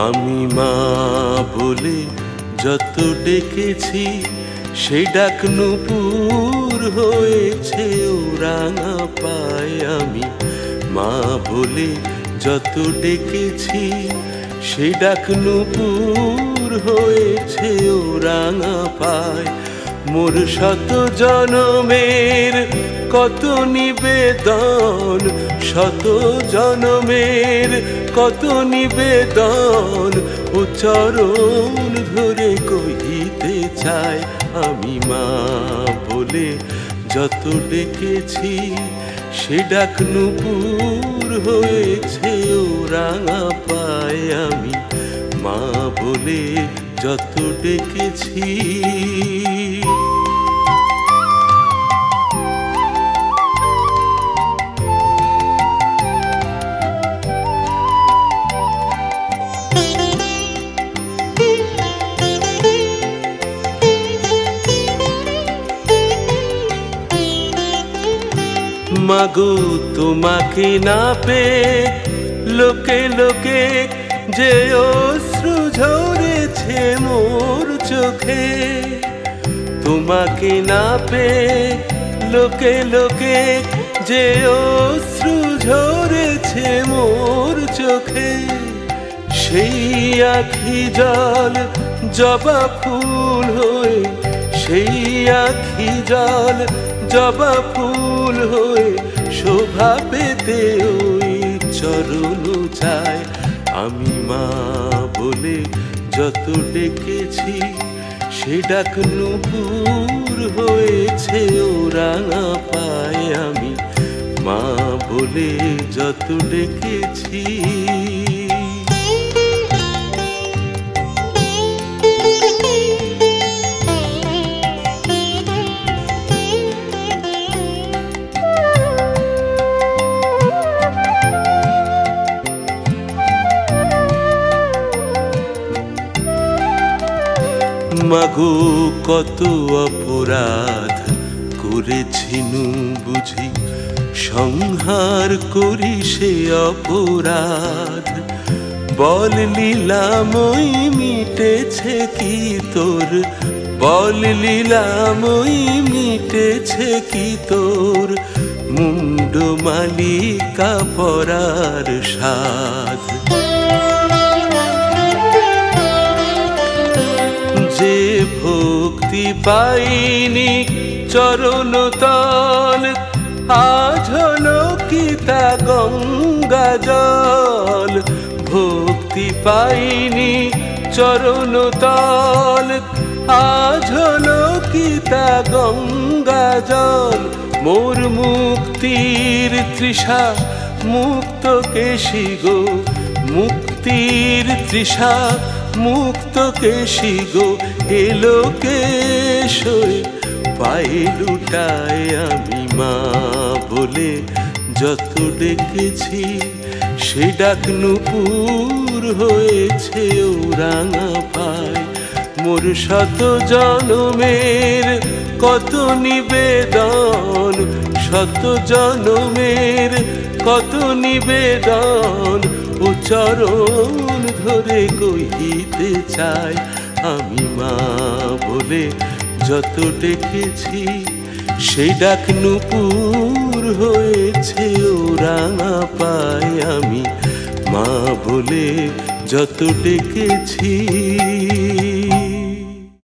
আমি মা বলে যত ডেকেছি সেই ডাক নূপুর হয়েছে ও রাঙা পায়। আমি মা বলে যত ডেকেছি সেই ডাক নূপুর হয়েছে ও রাঙা পায়। মোর শত জনমের কত নিবেদন, শত জনমের কত নিবেদন ও চরণ ধরে কহিতে চায়। আমি মা বলে যত ডেকেছি সে ডাক নূপুর হয়েছে ও রাঙা পায়। আমি মা বলে যত ডেকেছি। মাগো তোমাকে না পেয়ে লোকে লোকে যে অশ্রু ঝরেছে মোর চোখে, তোমাকে না পেয়ে লোকে লোকে যে অশ্রু ঝরেছে মোর চোখে, সেই আখি জল জবা ফুল হয়ে, সেই আখি জল জবা ফুল হয়ে শোভা পেতে ওই চরণ চায়। আমি মা বলে যত ডেকেছি সে ডাক নূপুর হয়েছে ও রাঙা পায়। আমি মা বলে যত ডেকেছি। মাগো কত অপরাধ করেছিনু বুঝি, সংহার করি সে অপরাধ। বল লীলাময়ী মিটেছে কি তোর, বল লীলাময়ী মিটেছে কি তোর, মুন্ড মালিকা পরার সাধ। যে ভক্তি পাইনি চরণ তল, আজ হলো কি তা গঙ্গা জল। ভক্তি পাইনি চরণ তল, আজ হলো কি তা গঙ্গা জল। মোর মুক্তির তৃষা মুক্ত কেশি গো, মুক্তির তৃষা মুক্ত কেশি গো, এলো কেশই পায়ে লুটায়। আমি মা বলে যত ডেকেছি সে ডাক নূপুর হয়েছে ও রাঙা পায়। মোর শত জনমের কত নিবেদন, শত জনমের কত নিবেদন ও চরণ ধরে কহিতে চায়। আমি মা বলে যত ডেকেছি সেই ডাক নূপুর হয়েছে ও রাঙা পায়। আমি মা বলে যত ডেকেছি।